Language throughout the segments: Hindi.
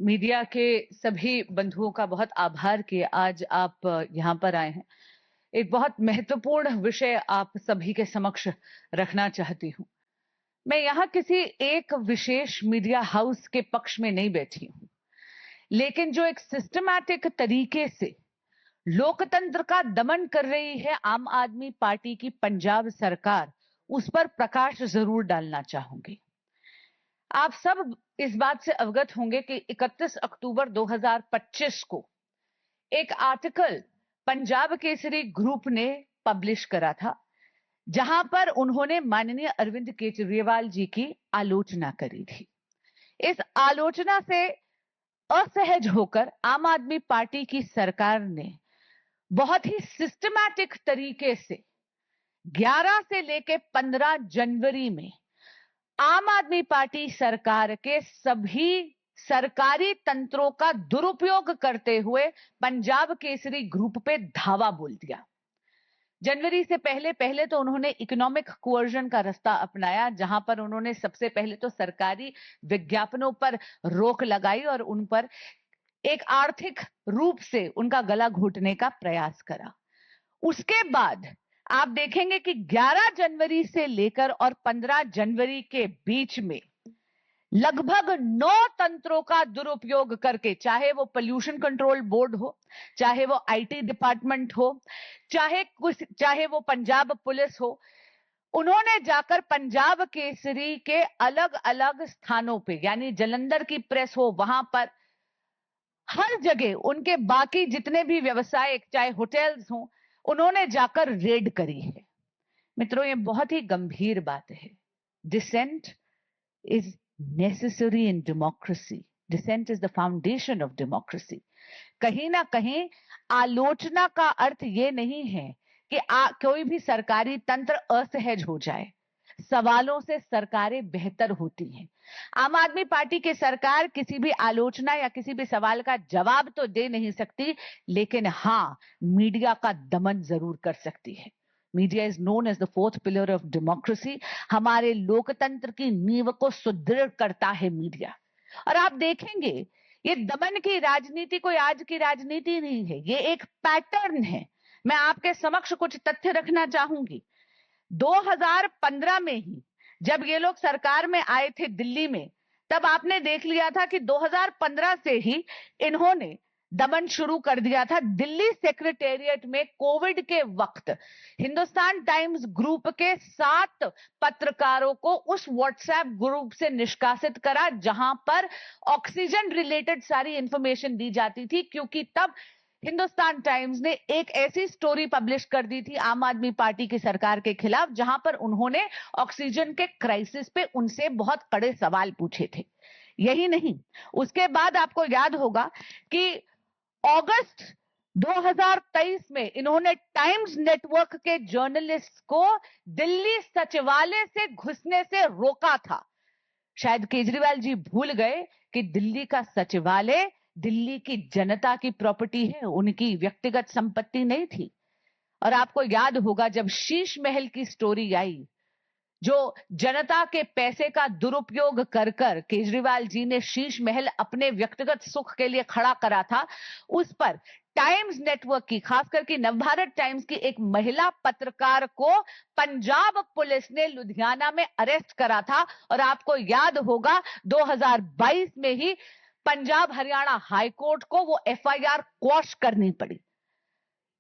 मीडिया के सभी बंधुओं का बहुत आभार कि आज आप यहाँ पर आए हैं। एक बहुत महत्वपूर्ण विषय आप सभी के समक्ष रखना चाहती हूँ। मैं यहाँ किसी एक विशेष मीडिया हाउस के पक्ष में नहीं बैठी हूँ, लेकिन जो एक सिस्टमैटिक तरीके से लोकतंत्र का दमन कर रही है आम आदमी पार्टी की पंजाब सरकार, उस पर प्रकाश जरूर डालना चाहूंगी। आप सब इस बात से अवगत होंगे कि 31 अक्टूबर 2025 को एक आर्टिकल पंजाब केसरी ग्रुप ने पब्लिश करा था, जहां पर उन्होंने माननीय अरविंद केजरीवाल जी की आलोचना करी थी। इस आलोचना से असहज होकर आम आदमी पार्टी की सरकार ने बहुत ही सिस्टमैटिक तरीके से 11 से लेकर 15 जनवरी में आम आदमी पार्टी सरकार के सभी सरकारी तंत्रों का दुरुपयोग करते हुए पंजाब केसरी ग्रुप पे धावा बोल दिया। जनवरी से पहले तो उन्होंने इकोनॉमिक कोअर्जन का रास्ता अपनाया, जहां पर उन्होंने सबसे पहले तो सरकारी विज्ञापनों पर रोक लगाई और उन पर एक आर्थिक रूप से उनका गला घोटने का प्रयास करा। उसके बाद आप देखेंगे कि 11 जनवरी से लेकर और 15 जनवरी के बीच में लगभग 9 तंत्रों का दुरुपयोग करके, चाहे वो पोल्यूशन कंट्रोल बोर्ड हो, चाहे वो आईटी डिपार्टमेंट हो, चाहे वो पंजाब पुलिस हो, उन्होंने जाकर पंजाब केसरी के अलग अलग स्थानों पे, यानी जलंधर की प्रेस हो, वहां पर हर जगह उनके बाकी जितने भी व्यवसाय, चाहे होटल्स हो, उन्होंने जाकर रेड करी है। मित्रों, ये बहुत ही गंभीर बात है। Dissent is necessary in democracy. Dissent is the foundation of democracy. कहीं ना कहीं आलोचना का अर्थ ये नहीं है कि कोई भी सरकारी तंत्र असहज हो जाए। सवालों से सरकारें बेहतर होती हैं। आम आदमी पार्टी की सरकार किसी भी आलोचना या किसी भी सवाल का जवाब तो दे नहीं सकती, लेकिन हाँ, मीडिया का दमन जरूर कर सकती है। Media is known as the fourth pillar of democracy. हमारे लोकतंत्र की नींव को सुदृढ़ करता है मीडिया। और आप देखेंगे, ये दमन की राजनीति कोई आज की राजनीति नहीं है, ये एक पैटर्न है। मैं आपके समक्ष कुछ तथ्य रखना चाहूंगी। 2015 में ही जब ये लोग सरकार में आए थे दिल्ली में, तब आपने देख लिया था कि 2015 से ही इन्होंने दमन शुरू कर दिया था। दिल्ली सेक्रेटेरिएट में कोविड के वक्त हिंदुस्तान टाइम्स ग्रुप के 7 पत्रकारों को उस व्हाट्सएप ग्रुप से निष्कासित करा, जहां पर ऑक्सीजन रिलेटेड सारी इंफॉर्मेशन दी जाती थी, क्योंकि तब हिंदुस्तान टाइम्स ने एक ऐसी स्टोरी पब्लिश कर दी थी आम आदमी पार्टी की सरकार के खिलाफ, जहां पर उन्होंने ऑक्सीजन के क्राइसिस पे उनसे बहुत कड़े सवाल पूछे थे। यही नहीं, उसके बाद आपको याद होगा कि अगस्त 2023 में इन्होंने टाइम्स नेटवर्क के जर्नलिस्ट को दिल्ली सचिवालय से घुसने से रोका था। शायद केजरीवाल जी भूल गए कि दिल्ली का सचिवालय दिल्ली की जनता की प्रॉपर्टी है, उनकी व्यक्तिगत संपत्ति नहीं थी। और आपको याद होगा जब शीश महल की स्टोरी आई, जो जनता के पैसे का दुरुपयोग कर केजरीवाल जी ने शीश महल अपने व्यक्तिगत सुख के लिए खड़ा करा था, उस पर टाइम्स नेटवर्क की, खास करके नवभारत टाइम्स की एक महिला पत्रकार को पंजाब पुलिस ने लुधियाना में अरेस्ट करा था। और आपको याद होगा 2022 में ही पंजाब हरियाणा हाईकोर्ट को वो एफआईआर क्वॉश करनी पड़ी।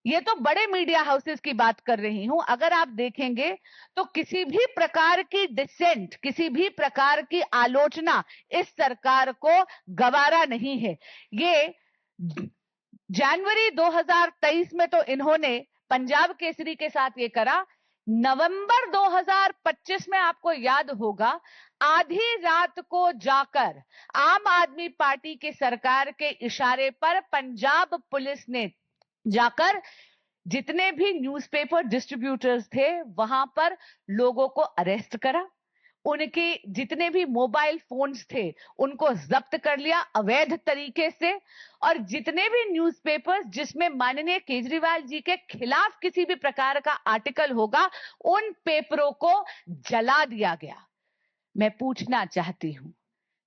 ये तो बड़े मीडिया हाउसेस की बात कर रही हूं। अगर आप देखेंगे तो किसी भी प्रकार की डिसेंट, किसी भी प्रकार की आलोचना इस सरकार को गवारा नहीं है। ये जनवरी 2023 में तो इन्होंने पंजाब केसरी के साथ ये करा। नवंबर 2025 में आपको याद होगा, आधी रात को जाकर आम आदमी पार्टी की सरकार के इशारे पर पंजाब पुलिस ने जाकर जितने भी न्यूज़पेपर डिस्ट्रीब्यूटर्स थे वहां पर लोगों को अरेस्ट करा। उनके जितने भी मोबाइल फोन्स थे उनको जब्त कर लिया अवैध तरीके से। और जितने भी न्यूज़पेपर्स जिसमें माननीय केजरीवाल जी के खिलाफ किसी भी प्रकार का आर्टिकल होगा, उन पेपरों को जला दिया गया। मैं पूछना चाहती हूं,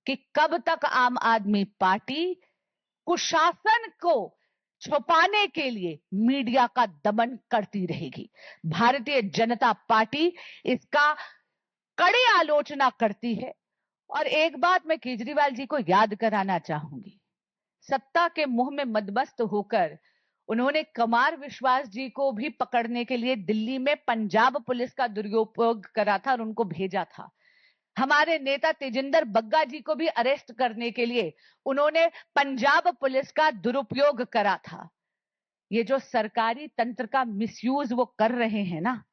कि कब तक आम आदमी पार्टी कुशासन को छुपाने के लिए मीडिया का दमन करती रहेगी। भारतीय जनता पार्टी इसका कड़ी आलोचना करती है। और एक बात मैं केजरीवाल जी को याद कराना चाहूंगी, सत्ता के मुंह में मदमस्त होकर उन्होंने कुमार विश्वास जी को भी पकड़ने के लिए दिल्ली में पंजाब पुलिस का दुरुपयोग करा था और उनको भेजा था। हमारे नेता तेजिंदर बग्गा जी को भी अरेस्ट करने के लिए उन्होंने पंजाब पुलिस का दुरुपयोग करा था। ये जो सरकारी तंत्र का मिसयूज वो कर रहे हैं ना,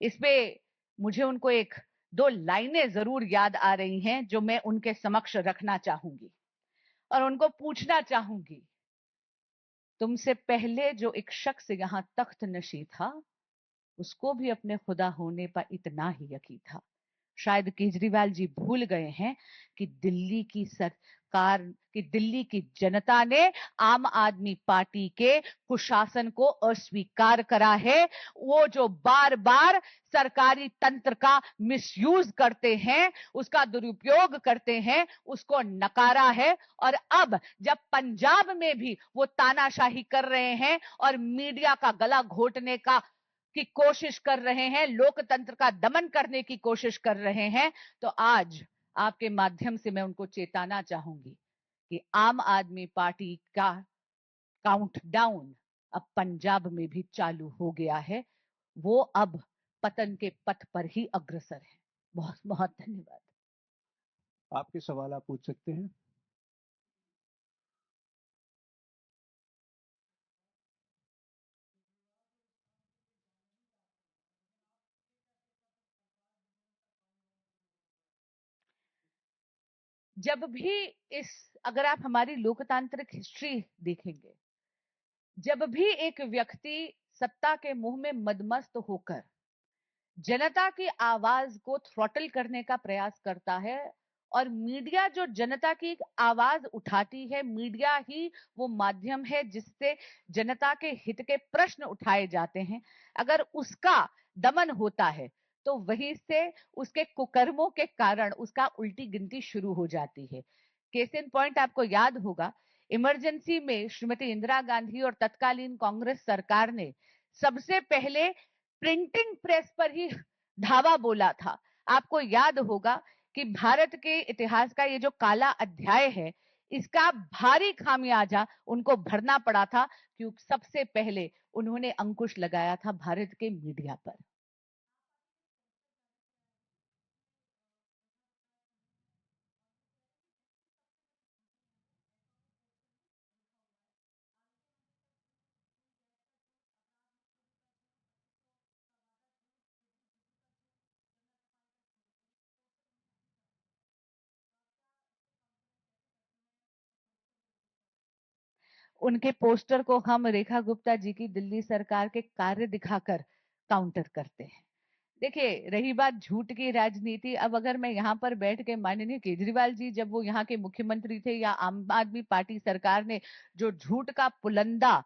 इसमें मुझे उनको एक दो लाइनें जरूर याद आ रही हैं जो मैं उनके समक्ष रखना चाहूंगी और उनको पूछना चाहूंगी, तुमसे पहले जो एक शख्स यहां तख्त नशी था उसको भी अपने खुदा होने पर इतना ही यकीन था। शायद केजरीवाल जी भूल गए हैं कि दिल्ली की जनता ने आम आदमी पार्टी के कुशासन को अस्वीकार करा है। वो जो बार बार सरकारी तंत्र का मिसयूज करते हैं, उसका दुरुपयोग करते हैं, उसको नकारा है। और अब जब पंजाब में भी वो तानाशाही कर रहे हैं और मीडिया का गला घोटने की कोशिश कर रहे हैं, लोकतंत्र का दमन करने की कोशिश कर रहे हैं, तो आज आपके माध्यम से मैं उनको चेताना चाहूंगी कि आम आदमी पार्टी का काउंटडाउन अब पंजाब में भी चालू हो गया है। वो अब पतन के पथ पर ही अग्रसर है। बहुत बहुत धन्यवाद। आपके सवाल आप पूछ सकते हैं। जब भी अगर आप हमारी लोकतांत्रिक हिस्ट्री देखेंगे, जब भी एक व्यक्ति सत्ता के मुंह में मदमस्त होकर जनता की आवाज को थ्रॉटल करने का प्रयास करता है, और मीडिया जो जनता की आवाज उठाती है, मीडिया ही वो माध्यम है जिससे जनता के हित के प्रश्न उठाए जाते हैं, अगर उसका दमन होता है तो वहीं से उसके कुकर्मों के कारण उसका उल्टी गिनती शुरू हो जाती है। केस इन पॉइंट आपको याद होगा, इमरजेंसी में श्रीमती इंदिरा गांधी और तत्कालीन कांग्रेस सरकार ने सबसे पहले प्रिंटिंग प्रेस पर ही धावा बोला था। आपको याद होगा कि भारत के इतिहास का ये जो काला अध्याय है, इसका भारी खामियाजा उनको भरना पड़ा था, क्योंकि सबसे पहले उन्होंने अंकुश लगाया था भारत के मीडिया पर। उनके पोस्टर को हम रेखा गुप्ता जी की दिल्ली सरकार के कार्य दिखाकर काउंटर करते हैं। देखिए, रही बात झूठ की राजनीति, अब अगर मैं यहाँ पर बैठ के माननीय केजरीवाल जी जब वो यहाँ के मुख्यमंत्री थे, या आम आदमी पार्टी सरकार ने जो झूठ का पुलंदा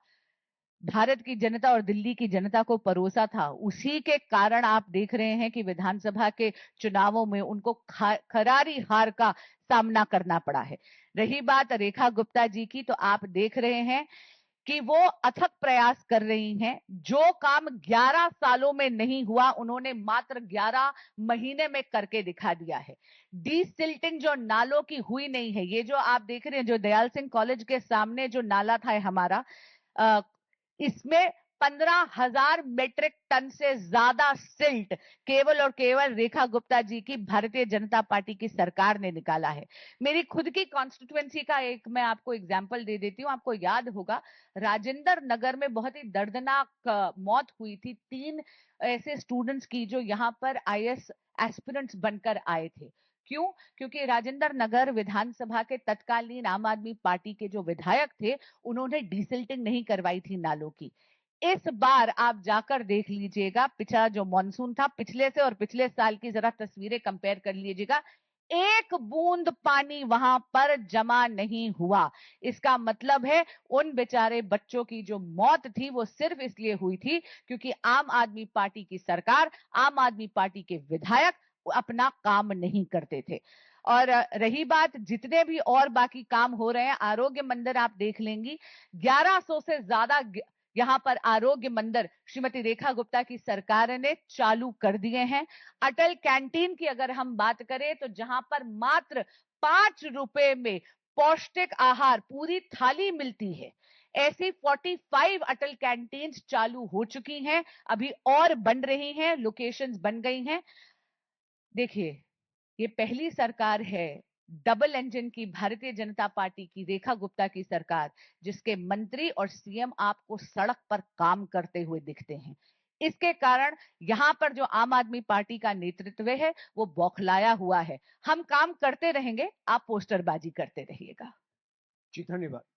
भारत की जनता और दिल्ली की जनता को परोसा था, उसी के कारण आप देख रहे हैं कि विधानसभा के चुनावों में उनको खरारी हार का सामना करना पड़ा है। रही बात रेखा गुप्ता जी की, तो आप देख रहे हैं कि वो अथक प्रयास कर रही हैं। जो काम 11 सालों में नहीं हुआ, उन्होंने मात्र 11 महीने में करके दिखा दिया है। डीसिल्टिंग जो नालों की हुई नहीं है, ये जो आप देख रहे हैं, जो दयाल सिंह कॉलेज के सामने जो नाला था हमारा, इसमें 15,000 मेट्रिक टन से ज्यादा सिल्ट केवल और केवल रेखा गुप्ता जी की भारतीय जनता पार्टी की सरकार ने निकाला है। मेरी खुद की कॉन्स्टिट्यूएंसी का एक मैं आपको एग्जांपल दे देती हूँ। आपको याद होगा, राजेंद्र नगर में बहुत ही दर्दनाक मौत हुई थी 3 ऐसे स्टूडेंट्स की जो यहाँ पर आईएएस एस्पिरेंट्स बनकर आए थे। क्यों? क्योंकि राजेंद्र नगर विधानसभा के तत्कालीन आम आदमी पार्टी के जो विधायक थे, उन्होंने डीसिल्टिंग नहीं करवाई थी नालों की। इस बार आप जाकर देख लीजिएगा, पिछला जो मॉनसून था, पिछले से और पिछले साल की जरा तस्वीरें कंपेयर कर लीजिएगा, एक बूंद पानी वहां पर जमा नहीं हुआ। इसका मतलब है उन बेचारे बच्चों की जो मौत थी वो सिर्फ इसलिए हुई थी क्योंकि आम आदमी पार्टी की सरकार, आम आदमी पार्टी के विधायक अपना काम नहीं करते थे। और रही बात जितने भी और बाकी काम हो रहे हैं, आरोग्य मंदिर आप देख लेंगी 1100 से ज्यादा यहाँ पर आरोग्य मंदिर श्रीमती रेखा गुप्ता की सरकार ने चालू कर दिए हैं। अटल कैंटीन की अगर हम बात करें तो जहां पर मात्र 5 रुपए में पौष्टिक आहार पूरी थाली मिलती है, ऐसी 45 अटल कैंटीन चालू हो चुकी हैं, अभी और बन रही हैं, लोकेशंस बन गई हैं। देखिए, ये पहली सरकार है डबल इंजन की भारतीय जनता पार्टी की, रेखा गुप्ता की सरकार, जिसके मंत्री और सीएम आपको सड़क पर काम करते हुए दिखते हैं। इसके कारण यहां पर जो आम आदमी पार्टी का नेतृत्व है वो बौखलाया हुआ है। हम काम करते रहेंगे, आप पोस्टरबाजी करते रहिएगा। जी, धन्यवाद।